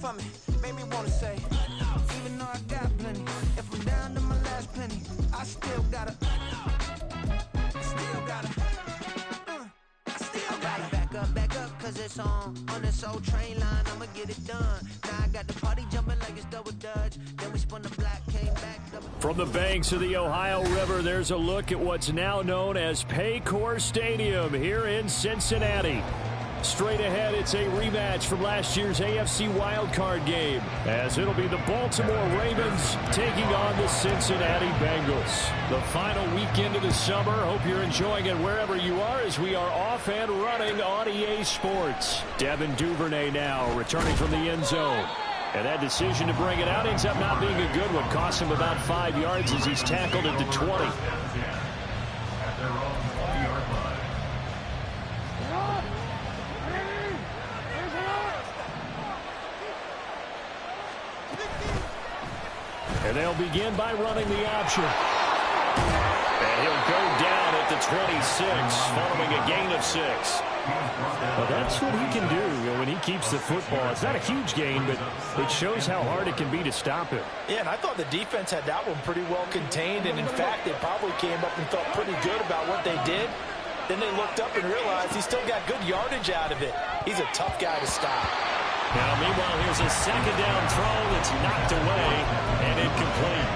for me, made me wanna say, even though I got plenty, if I'm down to my last penny, I still gotta back up, cause it's on this old train line, I'ma get it done. Now I got the party jumping like it's double dutch, then we spun the block, came back. From the banks of the Ohio River, there's a look at what's now known as Paycor Stadium here in Cincinnati. Straight ahead, it's a rematch from last year's AFC wildcard game, as it'll be the Baltimore Ravens taking on the Cincinnati Bengals. The final weekend of the summer. Hope you're enjoying it wherever you are, as we are off and running on EA Sports. Devin Duvernay now returning from the end zone. And that decision to bring it out ends up not being a good one. Costs him about 5 yards as he's tackled at the 20. And they'll begin by running the option. And he'll go down at the 26, following a gain of 6. Well, that's what he can do, when he keeps the football. It's not a huge gain, but it shows how hard it can be to stop him. Yeah, and I thought the defense had that one pretty well contained. And, in fact, they probably came up and felt pretty good about what they did. Then they looked up and realized he still got good yardage out of it. He's a tough guy to stop. Now, meanwhile, here's a second down throw that's knocked away and incomplete.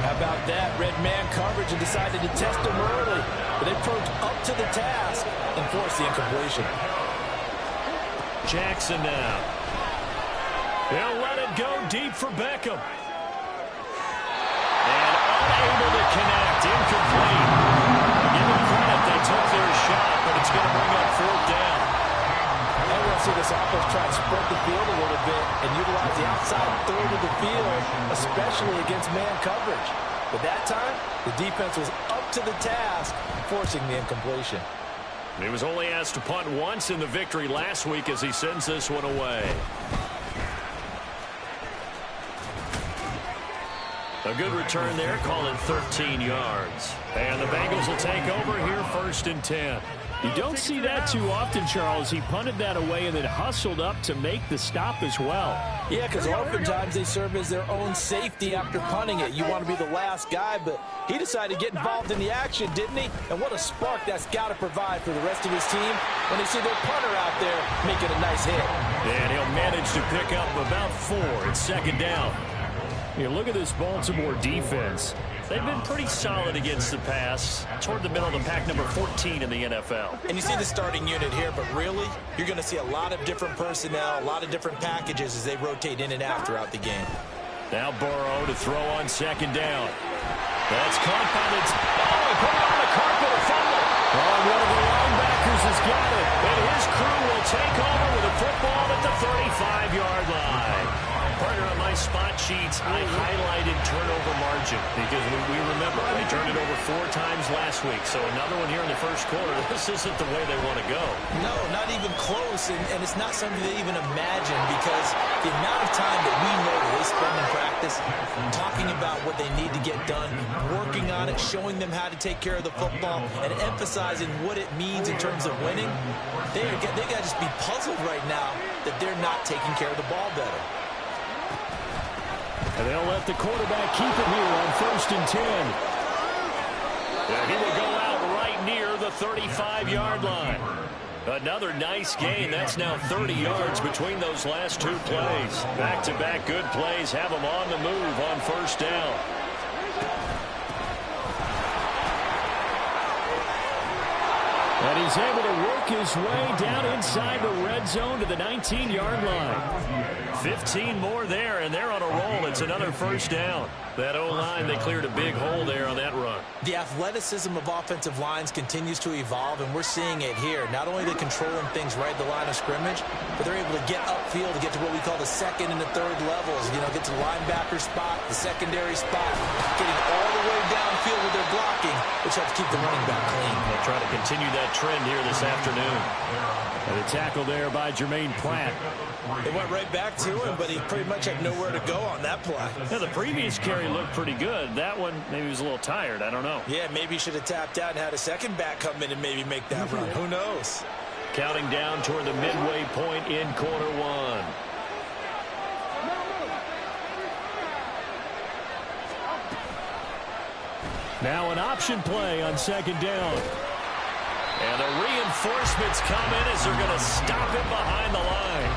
How about that? Red man coverage and decided to test him early. But they approached up to the task and forced the incompletion. Jackson now. They'll let it go deep for Beckham. And unable to connect. Incomplete. Give them credit. They took their shot, but it's going to bring up 4th down. I want to see this offense try to spread the field a little bit and utilize the outside third of the field, especially against man coverage. But that time, the defense was up to the task, forcing the incompletion. He was only asked to punt once in the victory last week as he sends this one away. A good return there, call it 13 yards. And the Bengals will take over here 1st and 10. You don't see that too often, Charles. He punted that away and then hustled up to make the stop as well. Yeah, because oftentimes they serve as their own safety after punting it. You want to be the last guy, but he decided to get involved in the action, didn't he? And what a spark that's got to provide for the rest of his team when they see their punter out there making a nice hit. And he'll manage to pick up about 4 at 2nd down. You look at this Baltimore defense. They've been pretty solid against the pass, toward the middle of the pack, number 14 in the NFL. And you see the starting unit here, but really, you're going to see a lot of different personnel, a lot of different packages as they rotate in and out throughout the game. Now Burrow to throw on 2nd down. That's caught by the... Oh, he put it on the carpet, a fumble. Oh, one of the linebackers has got it. And his crew will take over with a football at the 35-yard line. Partner, on my spot sheets, I highlighted turnover margin because we remember they turned it over 4 times last week. So another one here in the first quarter. This isn't the way they want to go. No, not even close. And it's not something they even imagine, because the amount of time that we know that they spend in practice talking about what they need to get done, working on it, showing them how to take care of the football, and emphasizing what it means in terms of winning, they got to just be puzzled right now that they're not taking care of the ball better. And they'll let the quarterback keep it here on 1st and 10. And he will go out right near the 35-yard line. Another nice gain. That's now 30 yards between those last 2 plays. Back-to-back good plays have him on the move on 1st down. And he's able to work his way down inside the red zone to the 19-yard line. 15 more there, and they're on a roll. It's another 1st down. That O-line, they cleared a big hole there on that run. The athleticism of offensive lines continues to evolve, and we're seeing it here. Not only are they controlling things right at the line of scrimmage, but they're able to get upfield to get to what we call the 2nd and the 3rd levels. Get to the linebacker spot, the secondary spot, getting all the way downfield with their blocking, which helps keep the running back clean. They'll try to continue that trend here this afternoon. And a tackle there by Jermaine Pratt. It went right back to him, but he pretty much had nowhere to go on that play. Yeah, the previous carry looked pretty good. That one, maybe he was a little tired. I don't know. Yeah, maybe he should have tapped out and had a second back come in and maybe make that run. Who knows? Counting down toward the midway point in quarter 1. Now an option play on second down. And the reinforcements come in as they're going to stop him behind the line.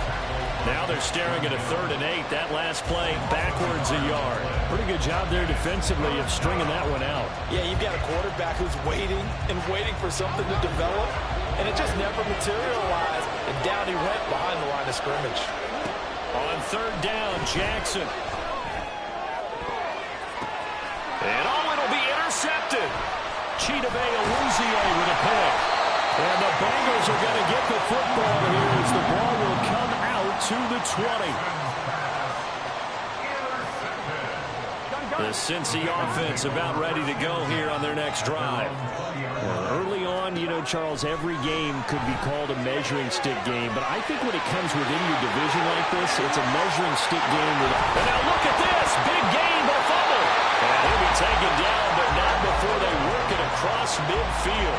Now they're staring at a 3rd and 8. That last play backwards a yard. Pretty good job there defensively of stringing that one out. Yeah, you've got a quarterback who's waiting and waiting for something to develop, and it just never materialized. And down he went behind the line of scrimmage. On 3rd down, Jackson. And it'll be intercepted. Chidobe Awuzie with a pick. And the Bengals are going to get the football here as the ball will come out to the 20. The Cincy offense about ready to go here on their next drive. Early on, you know, Charles, every game could be called a measuring stick game. But I think when it comes within your division like this, it's a measuring stick game. And now look at this. Big gain, but a fumble. And he'll be taken down, but not before they work it across midfield.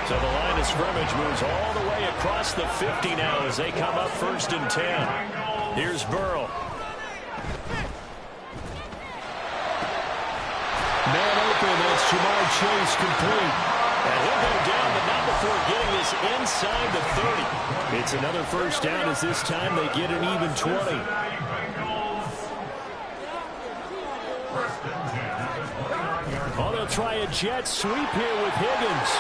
So the line of scrimmage moves all the way across the 50 now as they come up 1st and 10. Here's Burrow. Man open, that's Jamar Chase complete. And he'll go down, but not before getting this inside the 30. It's another 1st down as this time they get an even 20. Oh, they'll try a jet sweep here with Higgins.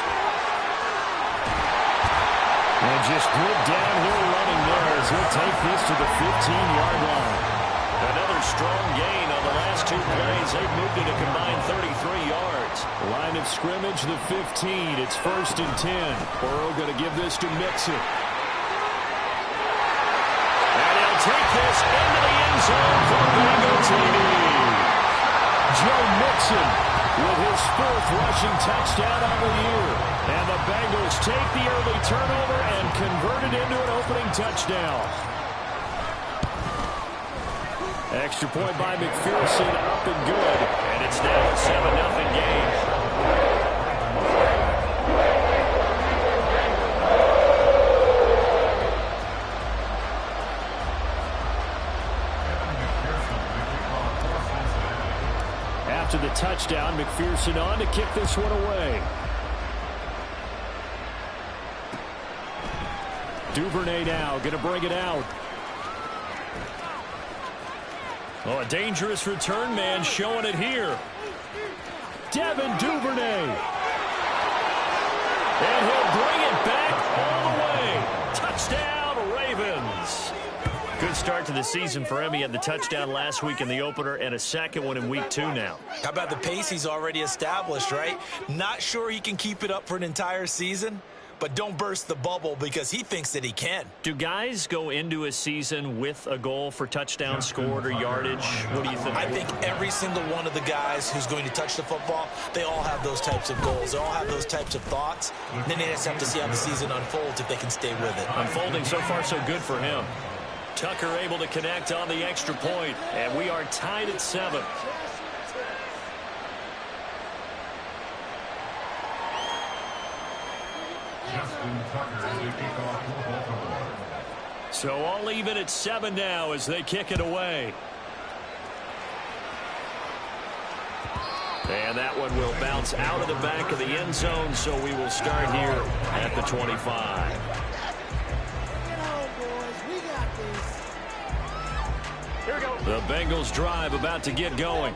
And just good downhill running there as he'll take this to the 15-yard line. Another strong gain on the last 2 plays. They've moved it a combined 33 yards. Line of scrimmage, the 15. It's 1st and 10. Burrow going to give this to Mixon. And he'll take this into the end zone for Bengal TD. Joe Mixon with his 4th rushing touchdown of the year. And the Bengals take the early turnover and convert it into an opening touchdown. Extra point by McPherson, up and good. And it's now a 7-0 game. After the touchdown, McPherson on to kick this one away. Duvernay now going to bring it out. Oh, a dangerous return man showing it here. Devin Duvernay. And he'll bring it back all the way. Touchdown, Ravens. Good start to the season for him. He had the touchdown last week in the opener and a second one in week 2 now. How about the pace he's already established, right? Not sure he can keep it up for an entire season, but don't burst the bubble because he thinks that he can. Do guys go into a season with a goal for touchdown scored or yardage? What do you think? I think every single one of the guys who's going to touch the football, they all have those types of goals. They all have those types of thoughts. And then they just have to see how the season unfolds if they can stay with it. Unfolding so far so good for him. Tucker able to connect on the extra point, and we are tied at 7. So all even at 7 now as they kick it away. And that one will bounce out of the back of the end zone, so we will start here at the 25. The Bengals drive about to get going.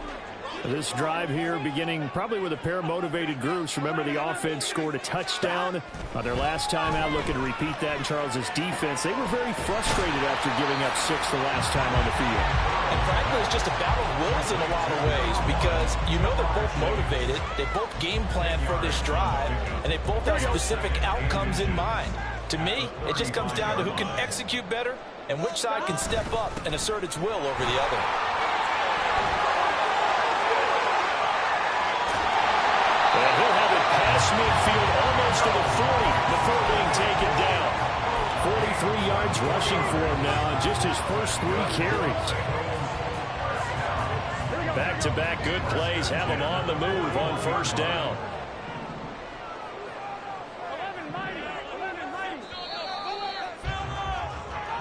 This drive here beginning probably with a pair of motivated groups. Remember, the offense scored a touchdown on their last time out, looking to repeat that in Charles's defense. They were very frustrated after giving up 6 the last time on the field. And frankly, it's just a battle of wills in a lot of ways because you know they're both motivated. They both game plan for this drive, and they both have specific outcomes in mind. To me, it just comes down to who can execute better and which side can step up and assert its will over the other. And he'll have it past midfield almost to the 40 before being taken down. 43 yards rushing for him now in just his first 3 carries. Back-to-back good plays have him on the move on first down.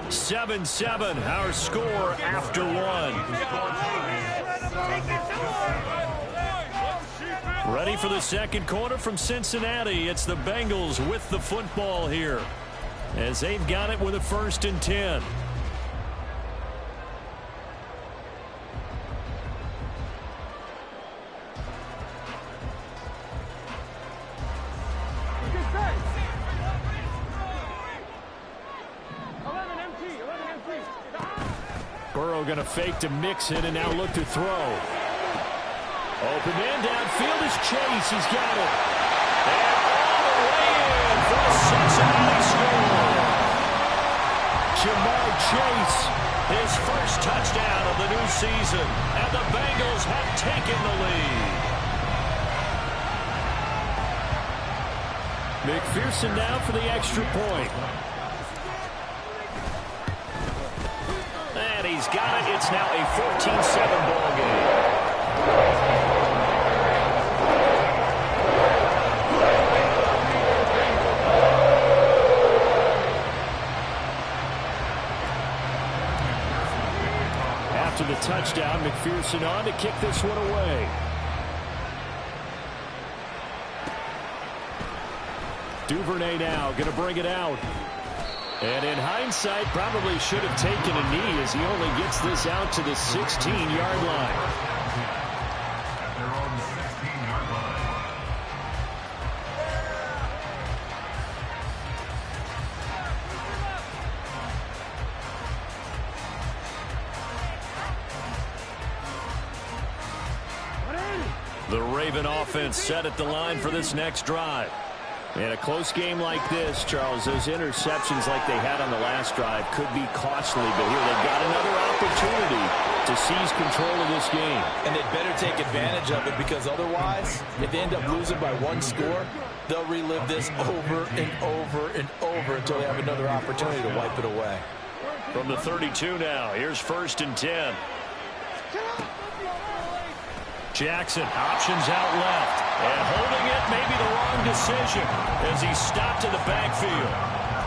Seven, our score after 1. Ready for the second quarter from Cincinnati. It's the Bengals with the football here, as they've got it with a 1st and 10. Burrow going to fake to mix it and now look to throw. Open man downfield is Chase. He's got it. And all the way in for a Cincinnati score. Jamar Chase, his first touchdown of the new season. And the Bengals have taken the lead. McPherson now for the extra point. And he's got it. It's now a 14-7 ball game. After the touchdown, McPherson on to kick this one away. Duvernay now going to bring it out. And in hindsight, probably should have taken a knee as he only gets this out to the 16-yard line. The Raven offense set at the line for this next drive. In a close game like this, Charles, those interceptions like they had on the last drive could be costly, but here they've got another opportunity to seize control of this game. And they'd better take advantage of it, because otherwise, if they end up losing by one score, they'll relive this over and over and over until they have another opportunity to wipe it away. From the 32 now, here's 1st and 10. Jackson options out left, and holding it may be the wrong decision as he's stopped in the backfield.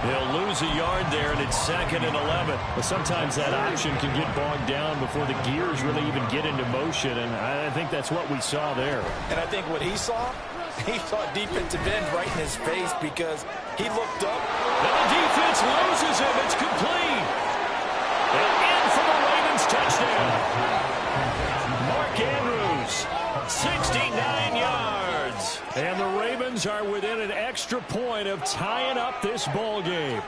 He'll lose a yard there, and it's 2nd and 11. But sometimes that option can get bogged down before the gears really even get into motion, and I think that's what we saw there. And I think what he saw defensive end right in his face, because he looked up, and the defense loses him. It's complete. And in for the Ravens touchdown. Mark Andrews, 69 yards. And the Ravens are within an extra point of tying up this ball game.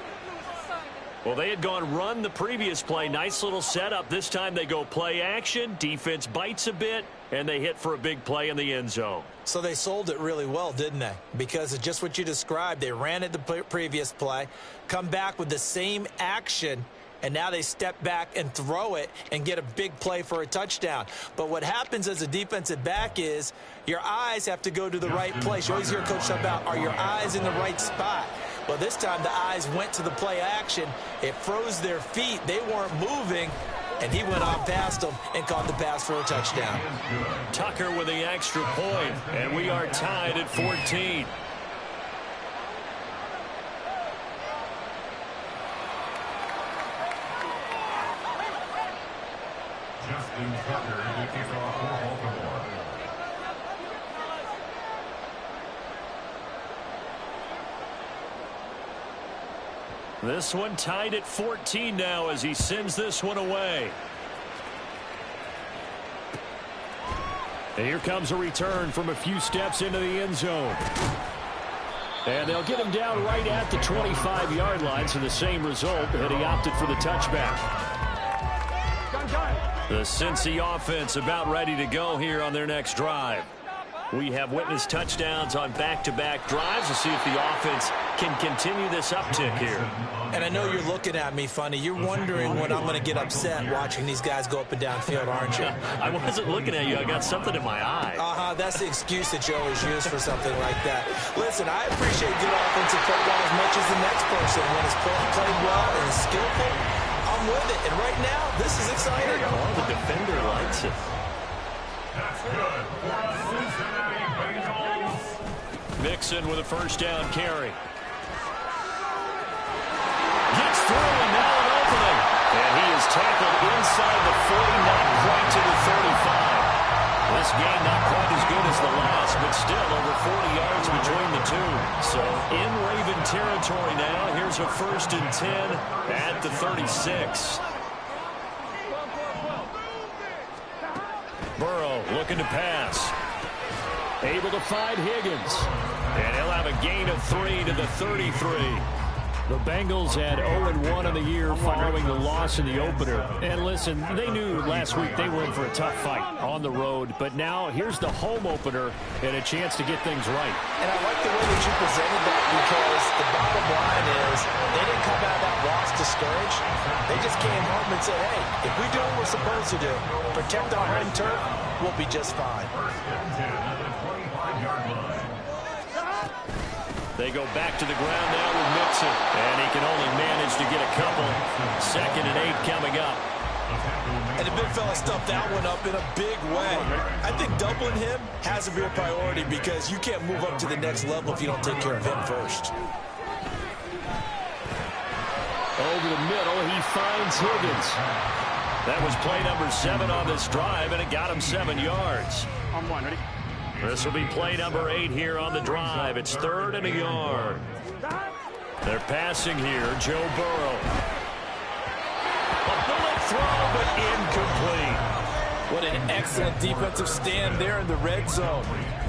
Well, they had gone run the previous play. Nice little setup. This time they go play action. Defense bites a bit, and they hit for a big play in the end zone. So they sold it really well, didn't they? Because of just what you described. They ran it the previous play, come back with the same action, and now they step back and throw it and get a big play for a touchdown. But what happens as a defensive back is your eyes have to go to the right place. You always hear Coach talk about, are your eyes in the right spot? Well, this time the eyes went to the play action. It froze their feet. They weren't moving, and he went on past them and caught the pass for a touchdown. Tucker with the extra point, and we are tied at 14. This one tied at 14 now as he sends this one away. And here comes a return from a few steps into the end zone. And they'll get him down right at the 25-yard line, so the same result, and he opted for the touchback. The Cincy offense about ready to go here on their next drive. We have witnessed touchdowns on back-to-back drives to see if the offense can continue this uptick here. And I know you're looking at me funny. You're wondering when I'm going to get upset watching these guys go up and down field, aren't you? I wasn't looking at you. I got something in my eye. That's the excuse that you always use for something like that. Listen, I appreciate good offensive football as much as the next person. When it's played well and is skillful, I'm with it. And right now, this is exciting. Oh, the defender likes it. That's good. Mixon with a first down carry. Gets through, and now an opening. And he is tackled inside the 40, not quite to the 35. This game not quite as good as the last, but still over 40 yards between the two. So in Raven territory now. Here's a 1st and 10 at the 36. Burrow looking to pass. Able to find Higgins. And he'll have a gain of 3 to the 33. The Bengals had 0-1 in the year following the loss in the opener. And listen, they knew last week they were in for a tough fight on the road. But now here's the home opener and a chance to get things right. And I like the way that you presented that, because the bottom line is they didn't come out of that loss discouraged. They just came home and said, hey, if we do what we're supposed to do, protect our home turf, we'll be just fine. They go back to the ground now with Mixon. And he can only manage to get a couple. 2nd and 8 coming up. And the big fella stuffed that one up in a big way. I think doubling him has to be a priority, because you can't move up to the next level if you don't take care of him first. Over the middle, he finds Higgins. That was play number 7 on this drive, and it got him 7 yards. On one, ready? This will be play number 8 here on the drive. It's 3rd and a yard. They're passing here. Joe Burrow. A bullet throw, but incomplete. What an excellent defensive stand there in the red zone.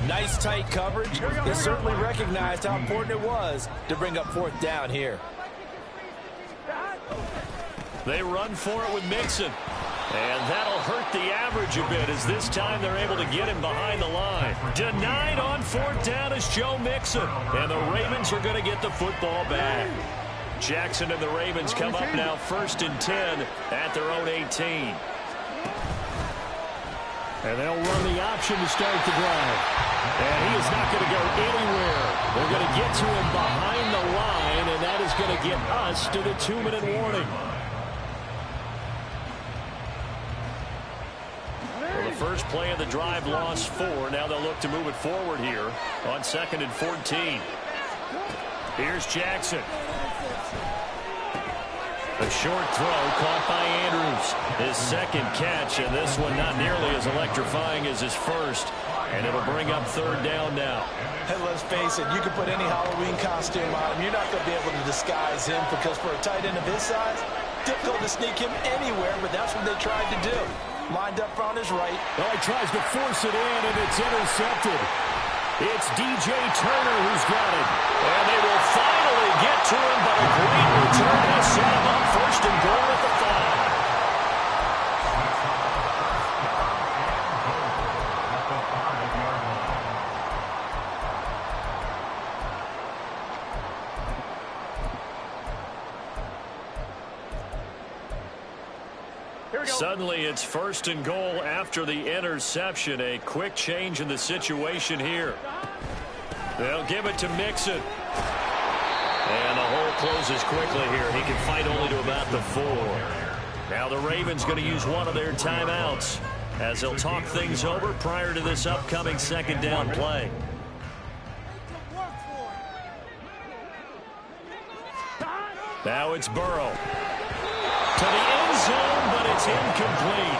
Nice tight coverage. They certainly recognized how important it was to bring up 4th down here. They run for it with Mixon. And that'll hurt the average a bit, as this time they're able to get him behind the line. Denied on 4th down is Joe Mixon. And the Ravens are going to get the football back. Jackson and the Ravens come up now 1st and 10 at their own 18. And they'll run the option to start the drive. And he is not going to go anywhere. They're going to get to him behind the line, and that is going to get us to the 2-minute warning. Well, the first play of the drive lost 4. Now they'll look to move it forward here on 2nd and 14. Here's Jackson. A short throw caught by Andrews. His 2nd catch, and this one not nearly as electrifying as his first. And it'll bring up 3rd down now. Hey, let's face it, you can put any Halloween costume on him. You're not going to be able to disguise him, because for a tight end of his size, difficult to sneak him anywhere, but that's what they tried to do. Lined up on his right. Well, he tries to force it in, and it's intercepted. It's DJ Turner who's got it. And they will finally get to him, but a great return has set him up 1st and goal at the 5. Suddenly it's 1st and goal after the interception. A quick change in the situation here. They'll give it to Mixon. And the hole closes quickly here. He can fight only to about the 4. Now the Ravens going to use one of their timeouts as they'll talk things over prior to this upcoming 2nd down play. Now it's Burrow. To the end zone, but it's incomplete.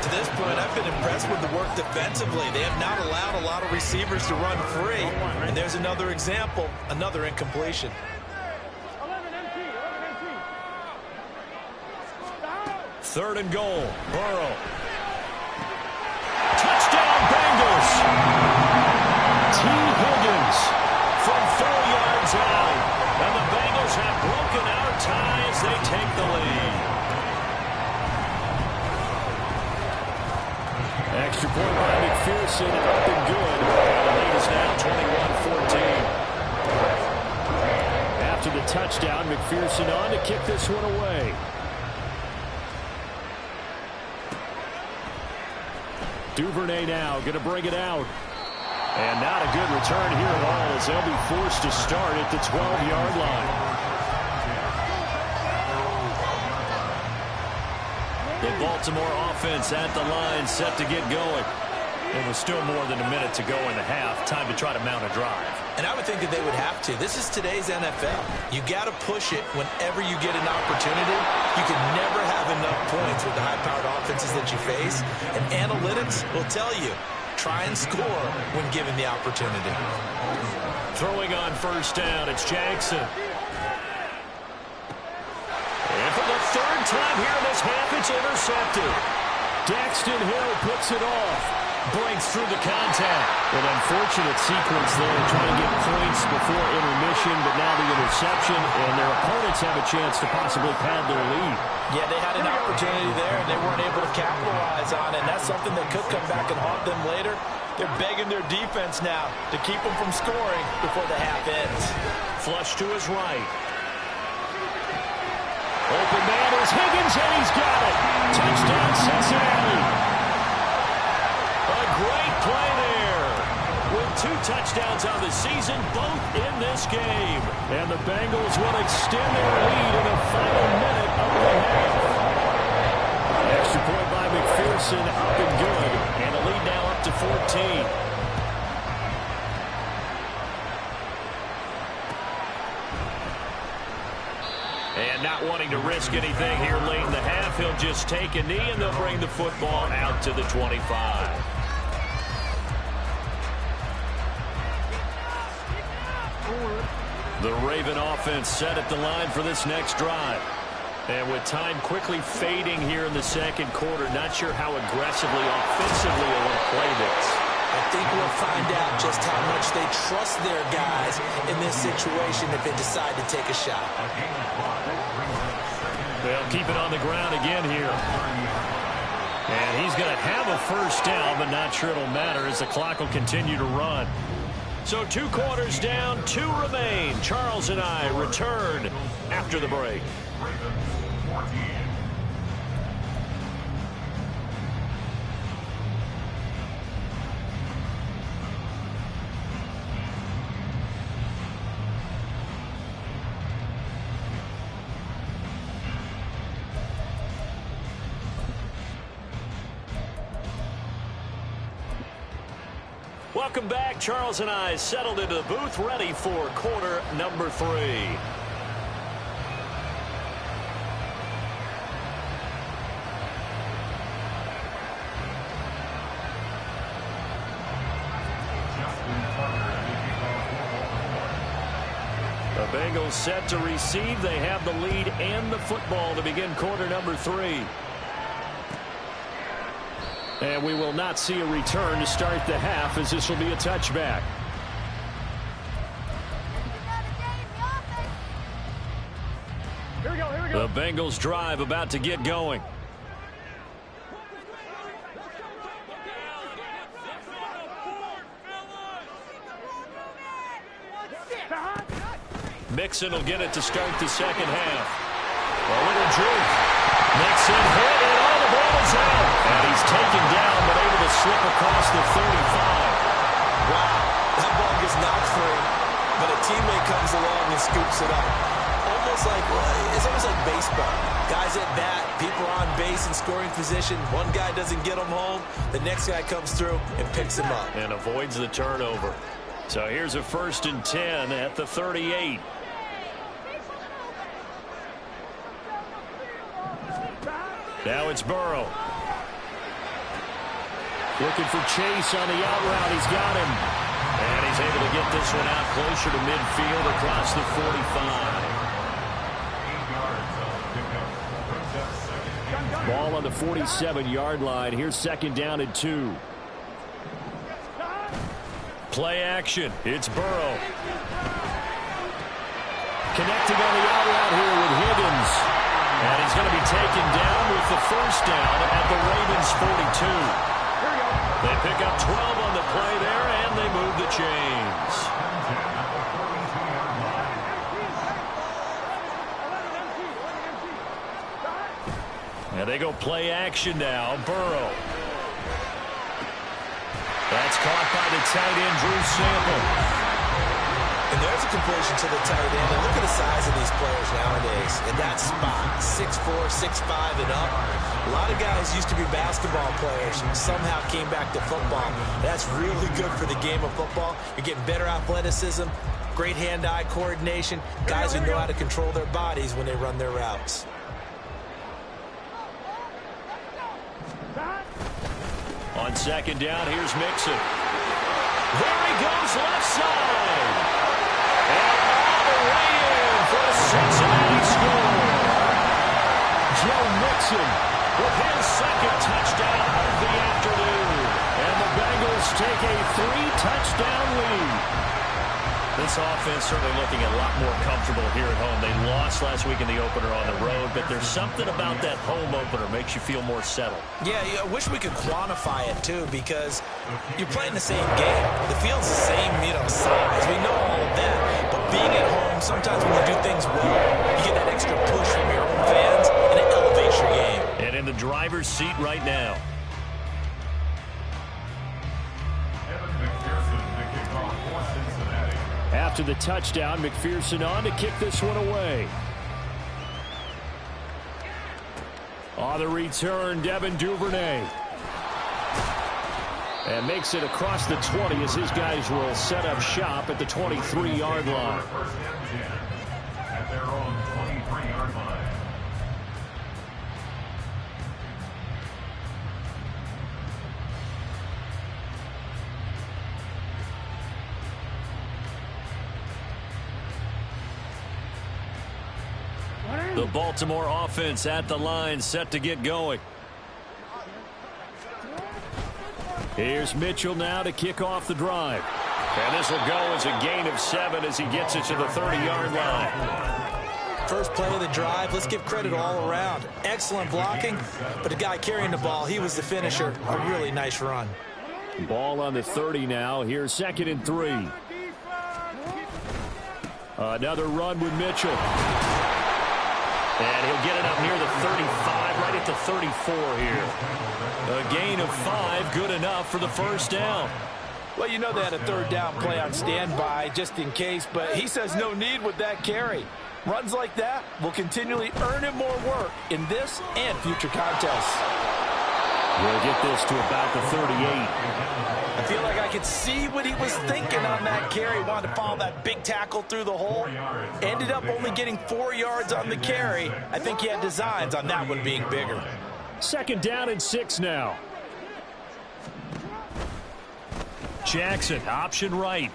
To this point, I've been impressed with the work defensively. They have not allowed a lot of receivers to run free. And there's another example, another incompletion. 3rd and goal. Burrow. Touchdown, Bengals. T. Higgins from 4 yards out. And the Bengals have broken our tie as they take the lead. Extra point by McPherson, up and good. And the lead is now 21-14. After the touchdown, McPherson on to kick this one away. Duvernay now going to bring it out. And not a good return here at all, as they'll be forced to start at the 12-yard line. The Baltimore offense at the line, set to get going. And with still more than a minute to go in the half, time to try to mount a drive. And I would think that they would have to. This is today's NFL. You got to push it whenever you get an opportunity. You can never have enough points with the high-powered offenses that you face. And analytics will tell you, try and score when given the opportunity. Throwing on first down, it's Jackson. And for the third time here in this half, it's intercepted. Daxton Hill puts it off. Breaks through the contact. An unfortunate sequence there, trying to get points before intermission, but now the interception, and their opponents have a chance to possibly pad their lead. Yeah, they had an opportunity there, and they weren't able to capitalize on it, and that's something that could come back and haunt them later. They're begging their defense now to keep them from scoring before the half ends. Flush to his right. Open man is Higgins, and he's got it. Touchdown, Cincinnati. A great play there. With 2 touchdowns on the season, both in this game. And the Bengals will extend their lead in the final minute of the half. Extra point by McPherson, up and good. And the lead now up to 14. And not wanting to risk anything here late in the half, he'll just take a knee, and they'll bring the football out to the 25. The Raven offense set at the line for this next drive. And with time quickly fading here in the second quarter, not sure how aggressively, offensively they want to play this. I think we'll find out just how much they trust their guys in this situation if they decide to take a shot. They'll keep it on the ground again here. And he's going to have a first down, but not sure it'll matter as the clock will continue to run. So 2 quarters down, 2 remain. Charles and I return after the break. Welcome back. Charles and I settled into the booth, ready for quarter number 3. The Bengals set to receive. They have the lead and the football to begin quarter number 3. And we will not see a return to start the half, as this will be a touchback. Here we go. The Bengals drive about to get going. Mixon will get it to start the second half. A little juke. Mixon hit it. All the ball is out. And he's taken down, but able to slip across the 35. Wow, that ball gets knocked free, but a teammate comes along and scoops it up. It's almost like baseball. Guys at bat, people on base in scoring position. One guy doesn't get them home. The next guy comes through and picks him up. And avoids the turnover. So here's a 1st and 10 at the 38. Now it's Burrow. Looking for Chase on the out route. He's got him. And he's able to get this one out closer to midfield across the 45. Ball on the 47-yard line. Here's 2nd down and 2. Play action. It's Burrow. Connecting on the out route here with Higgins. And he's going to be taken down with the 1st down at the Ravens 42. They pick up 12 on the play there, and they move the chains. And they go play action now. Burrow. That's caught by the tight end, Drew Sample. And there's a completion to the tight end. And look at the size of these players nowadays. In that spot, 6'4", 6'5", and up. A lot of guys used to be basketball players and somehow came back to football. That's really good for the game of football. You're getting better athleticism, great hand-eye coordination, guys who know how to control their bodies when they run their routes. On second down, here's Mixon. There he goes, left side. And all the way in for a Cincinnati score. Joe Mixon with his second touchdown of the afternoon. And the Bengals take a 3-touchdown lead. This offense certainly looking a lot more comfortable here at home. They lost last week in the opener on the road, but there's something about that home opener makes you feel more settled. Yeah, I wish we could quantify it, too, because you're playing the same game. The field's the same, size. We know all of that. But being at home, sometimes when you do things well, you get that extra push from your own fans, and it elevates your game. And in the driver's seat right now. After the touchdown, McPherson on to kick this one away. On the return, Devin Duvernay. And makes it across the 20 as his guys will set up shop at the 23-yard line. At their own 23-yard line. The Baltimore offense at the line, set to get going. Here's Mitchell now to kick off the drive. And this will go as a gain of 7 as he gets it to the 30-yard line. First play of the drive, let's give credit all around. Excellent blocking, but the guy carrying the ball, he was the finisher. A really nice run. Ball on the 30 now. Here's 2nd and 3. Another run with Mitchell. And he'll get it up near the 35, right at the 34 here. A gain of 5, good enough for the first down. Well, you know they had a third down play on standby just in case, but he says no need with that carry. Runs like that will continually earn him more work in this and future contests. We'll get this to about the 38. I feel like I could see what he was thinking on that carry. Wanted to follow that big tackle through the hole. Ended up only getting 4 yards on the carry. I think he had designs on that one being bigger. 2nd down and 6 now. Jackson, option right.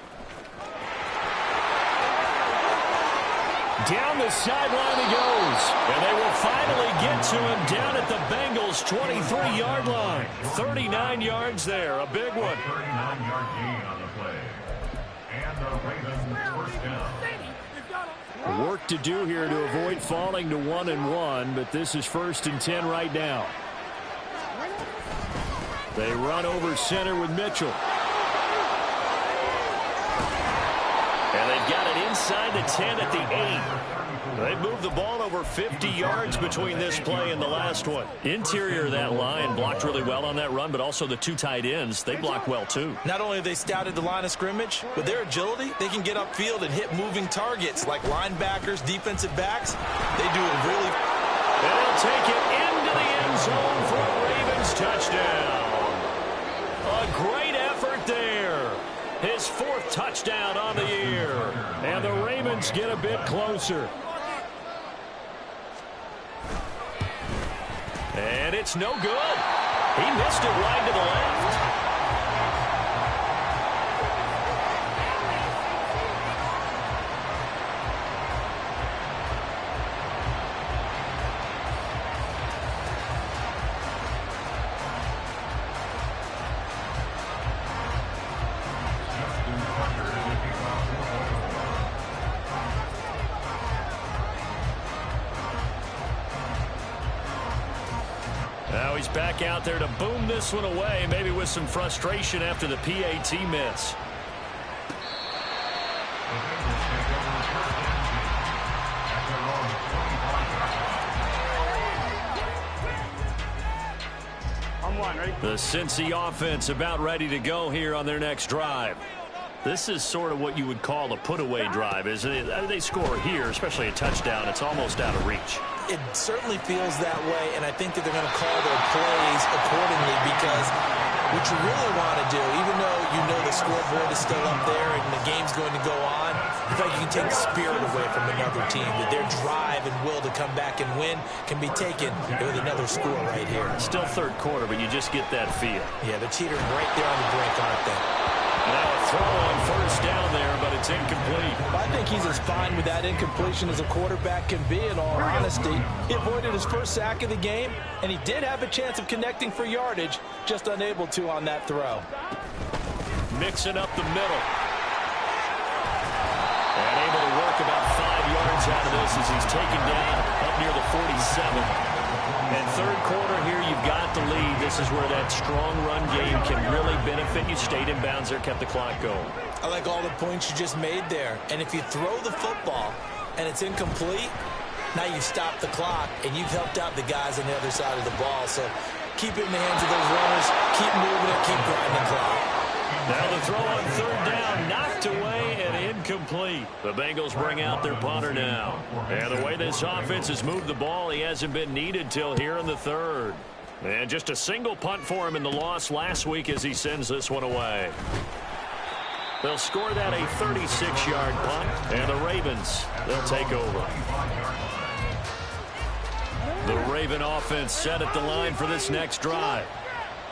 Down the sideline he goes. And they will finally get to him down at the Bengals' 23-yard line. 39 yards there, a big one. 39-yard gain on the play. And the Ravens first down. Work to do here to avoid falling to 1-1, but this is 1st and 10 right now. They run over center with Mitchell. And they've got it inside the 10 at the 8. They've moved the ball over 50 yards between this play and the last one. Interior of that line blocked really well on that run, but also the 2 tight ends, they blocked well too. Not only have they scouted the line of scrimmage, with their agility, they can get upfield and hit moving targets like linebackers, defensive backs. They do it really. And they'll take it into the end zone for a Ravens touchdown. A great effort there. His 4th touchdown on the year. And the Ravens get a bit closer. And it's no good. He missed it wide to the left. Now he's back out there to boom this one away, maybe with some frustration after the PAT miss. The Cincy offense about ready to go here on their next drive. This is sort of what you would call a put-away drive, isn't it? They score here, especially a touchdown. It's almost out of reach. It certainly feels that way, and I think that they're going to call their plays accordingly, because what you really want to do, even though you know the scoreboard is still up there and the game's going to go on, I feel like you can take the spirit away from another team, that their drive and will to come back and win can be taken with another score right here. Still third quarter, but you just get that feel. Yeah, they're teetering right there on the brink, aren't they? Now a throw on first down there, but it's incomplete. I think he's as fine with that incompletion as a quarterback can be, in all honesty. He avoided his first sack of the game, and he did have a chance of connecting for yardage, just unable to on that throw. Mixing up the middle. And able to work about 5 yards out of this as he's taken down up near the 47. And third quarter here, you've got the lead. This is where that strong run game can really benefit you. Stayed in bounds there, kept the clock going. I like all the points you just made there. And if you throw the football and it's incomplete, now you stop the clock and you've helped out the guys on the other side of the ball. So keep it in the hands of those runners. Keep moving it. Keep grinding the clock. Now the throw on third down, knocked away and incomplete. The Bengals bring out their punter now. And the way this offense has moved the ball, he hasn't been needed till here in the third. And just a single punt for him in the loss last week as he sends this one away. They'll score that a 36-yard punt, and the Ravens, they'll take over. The Raven offense set at the line for this next drive.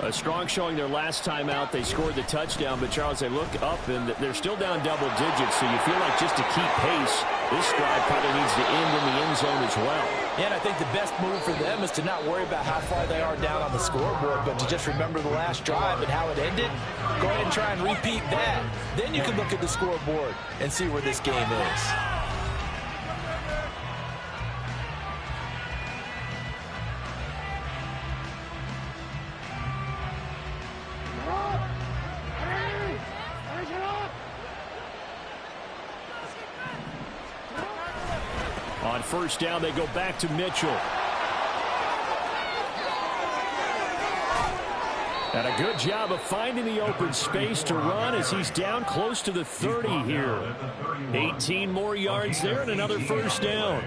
A strong showing their last time out. They scored the touchdown, but Charles, they look up and they're still down double digits, so you feel like just to keep pace, this drive probably needs to end in the end zone as well. Yeah, and I think the best move for them is to not worry about how far they are down on the scoreboard, but to just remember the last drive and how it ended. Go ahead and try and repeat that. Then you can look at the scoreboard and see where this game is. On first down, they go back to Mitchell. And a good job of finding the open space to run as he's down close to the 30 here. 18 more yards there and another first down.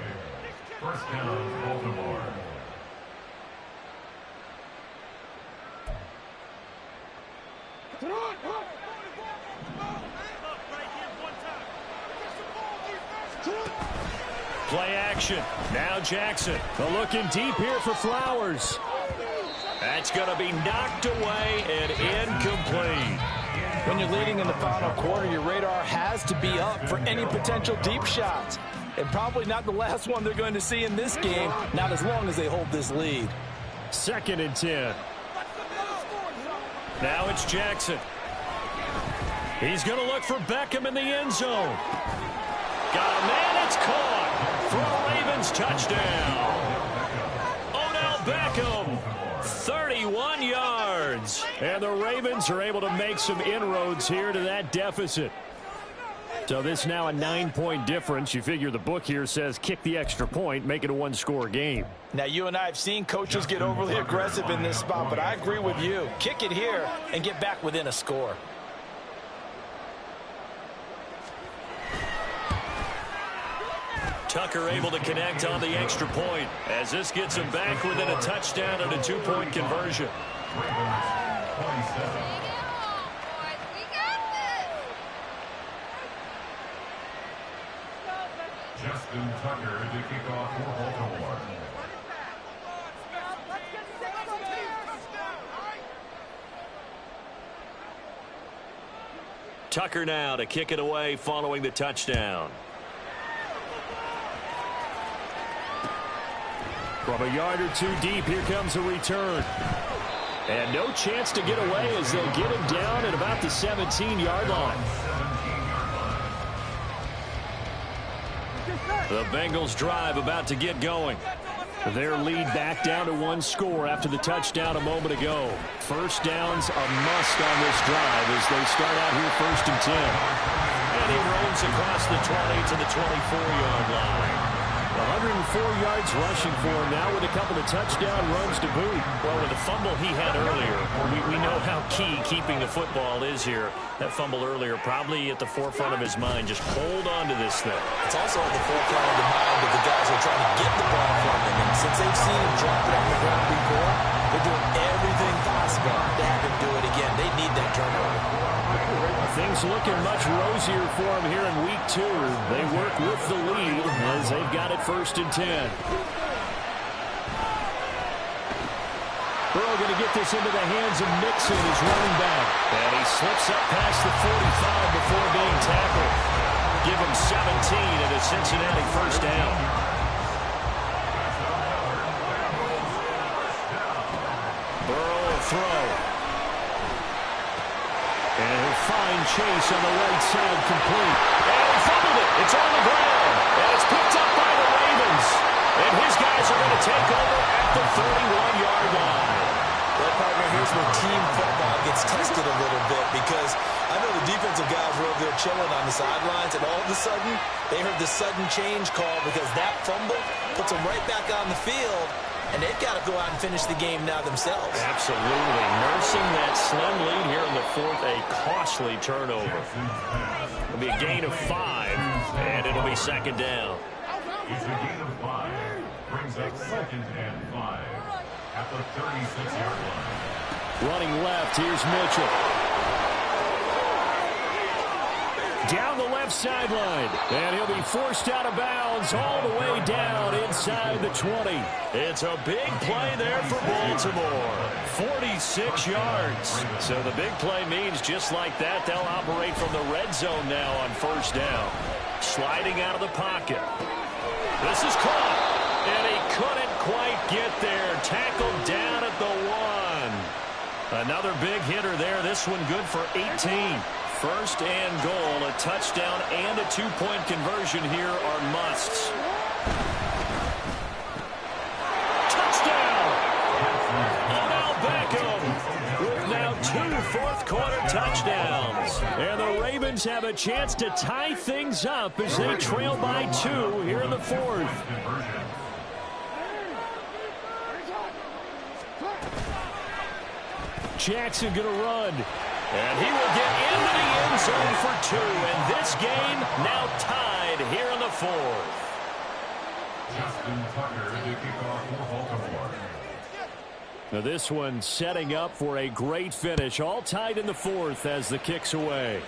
First down, Baltimore. Play action. Now Jackson. A looking deep here for Flowers. That's going to be knocked away and incomplete. When you're leading in the final quarter, your radar has to be up for any potential deep shots. And probably not the last one they're going to see in this game, not as long as they hold this lead. 2nd and 10. Now it's Jackson. He's going to look for Beckham in the end zone. Got a man, it's caught. For a Ravens touchdown. Odell Beckham, 31 yards. And the Ravens are able to make some inroads here to that deficit. So this now a 9-point difference. You figure the book here says kick the extra point, make it a one-score game. Now, you and I have seen coaches get overly aggressive in this spot, but I agree with you. Kick it here and get back within a score. Tucker able to connect on the extra point as this gets him back within a touchdown and a 2-point conversion. Justin Tucker to kick off for Baltimore. Tucker now to kick it away following the touchdown. From a yard or two deep, here comes a return. And no chance to get away as they'll get him down at about the 17-yard line. The Bengals drive about to get going. Their lead back down to one score after the touchdown a moment ago. First down's a must on this drive as they start out here 1st and 10. And he rolls across the 20 to the 24-yard line. Well, 104 yards rushing for him now with a couple of touchdown runs to boot. Well, with the fumble he had earlier, we know how key keeping the football is here. That fumble earlier probably at the forefront of his mind. Just hold on to this thing. It's also at the forefront of the mind of the guys who are trying to get the ball from him. And since they've seen him drop it on the ground before, they're doing everything possible to have him do it again. They need that turnover. Things looking much rosier for him here in week 2. They work with the lead as they've got it 1st and 10. Burrow going to get this into the hands of Mixon, his running back. And he slips up past the 45 before being tackled. Give him 17 at a Cincinnati 1st down. Burrow will throw. And he'll find Chase on the right side complete. And he fumbled it. It's on the ground. And it's picked up by the Ravens. And his guys are going to take over at the 31-yard line. Well, partner, here's where team football gets tested a little bit because I know the defensive guys were over there chilling on the sidelines, and all of a sudden, they heard the sudden change call because that fumble puts them right back on the field, and they've got to go out and finish the game now themselves. Absolutely. Nursing that slim lead here in the 4th, a costly turnover. It'll be a gain of 5, and it'll be 2nd down. It's a gain of 5. Brings up 2nd and 5 at the 36-yard line. Running left, here's Mitchell. Down the left sideline. And he'll be forced out of bounds all the way down inside the 20. It's a big play there for Baltimore. 46 yards. So the big play means just like that, they'll operate from the red zone now on 1st down. Sliding out of the pocket. This is caught. And he couldn't quite get there. Tackled down at the 1. Another big hitter there. This one good for 18. 1st and goal. A touchdown and a 2-point conversion here are musts. Touchdown! Odell Beckham with now 2 fourth-quarter touchdowns. And the Ravens have a chance to tie things up as they trail by 2 here in the 4th. Jackson going to run. And he will get into the end zone for 2. And this game now tied here in the 4th. Justin Tucker to kick off for Baltimore. Now this one setting up for a great finish. All tied in the 4th as the kick's away.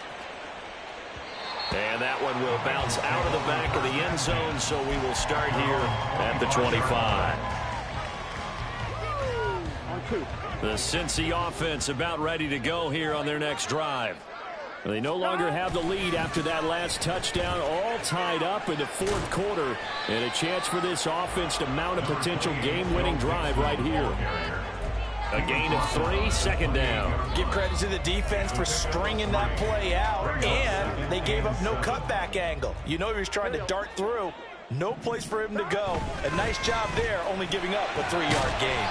And that one will bounce out of the back of the end zone. So we will start here at the 25. The Cincy offense about ready to go here on their next drive. They no longer have the lead after that last touchdown, all tied up in the 4th quarter. And a chance for this offense to mount a potential game-winning drive right here. A gain of 3, 2nd down. Give credit to the defense for stringing that play out, and they gave up no cutback angle. You know he was trying to dart through. No place for him to go. A nice job there, only giving up a 3-yard gain.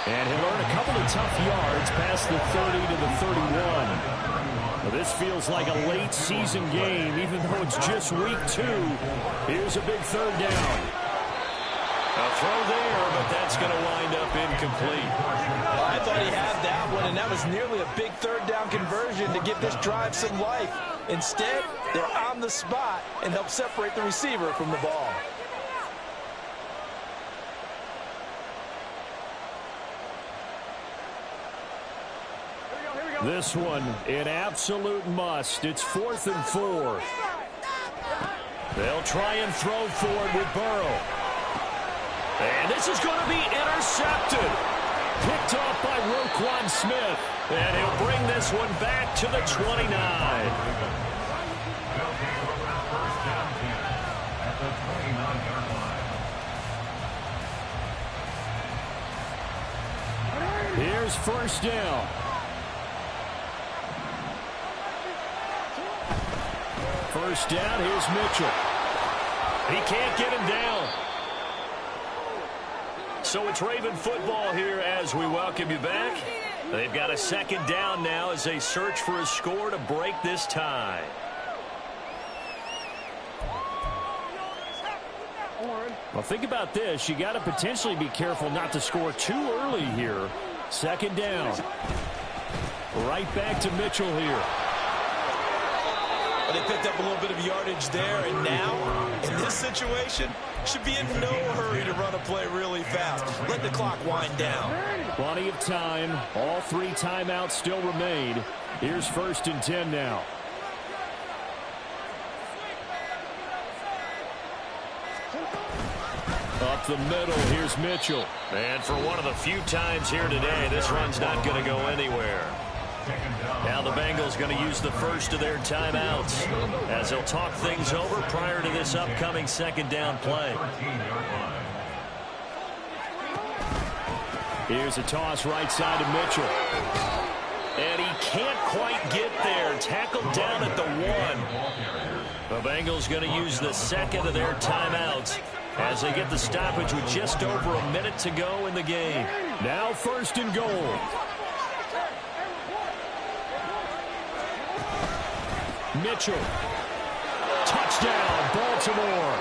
And he'll earn a couple of tough yards past the 30 to the 31. Well, this feels like a late season game, even though it's just week 2. Here's a big 3rd down. A throw there, but that's going to wind up incomplete. Well, I thought he had that one, and that was nearly a big 3rd down conversion to give this drive some life. Instead, they're on the spot and help separate the receiver from the ball. This one, an absolute must. It's 4th and 4. They'll try and throw forward with Burrow. And this is going to be intercepted. Picked off by Roquan Smith. And he'll bring this one back to the 29. Here's 1st down. First down, here's Mitchell. He can't get him down. So it's Raven football here as we welcome you back. They've got a 2nd down now as they search for a score to break this tie. Well, think about this. You got to potentially be careful not to score too early here. Second down. Right back to Mitchell here. Well, they picked up a little bit of yardage there, and now, in this situation, should be in no hurry to run a play really fast. Let the clock wind down. Plenty of time. All 3 timeouts still remain. Here's 1st and 10 now. Up the middle, here's Mitchell. And for one of the few times here today, this run's not going to go anywhere. Now the Bengals going to use the first of their timeouts as they'll talk things over prior to this upcoming second down play. Here's a toss right side to Mitchell. And he can't quite get there. Tackled down at the 1. The Bengals going to use the second of their timeouts as they get the stoppage with just over a minute to go in the game. Now 1st and goal. Mitchell. Touchdown, Baltimore.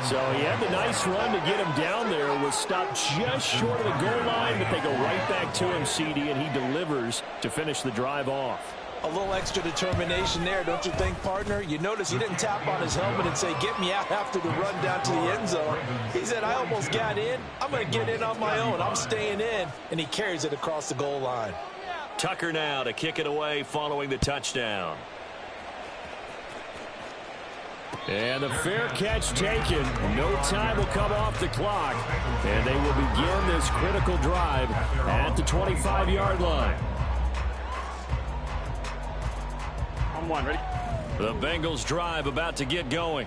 So he had the nice run to get him down there. Was stopped just short of the goal line, but they go right back to him, CD, and he delivers to finish the drive off. A little extra determination there, don't you think, partner? You notice he didn't tap on his helmet and say, get me out after the run down to the end zone. He said, I almost got in. I'm going to get in on my own. I'm staying in. And he carries it across the goal line. Tucker now to kick it away following the touchdown. And the fair catch taken. No time will come off the clock. And they will begin this critical drive at the 25-yard line. On 1, ready? The Bengals drive about to get going.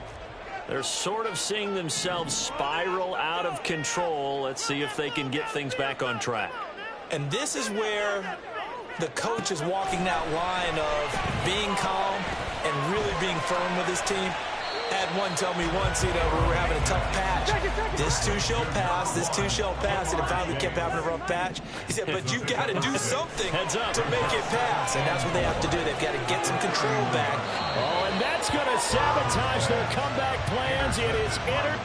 They're sort of seeing themselves spiral out of control. Let's see if they can get things back on track. And this is where the coach is walking that line of being calm and really being firm with his team. Had one tell me once, we were having a tough patch. This too shall pass, this too shall pass. And it finally kept having a rough patch. He said, but you've got to do something to make it pass. And that's what they have to do. They've got to get some control back. Oh, and that's going to sabotage their comeback plans. It is entered.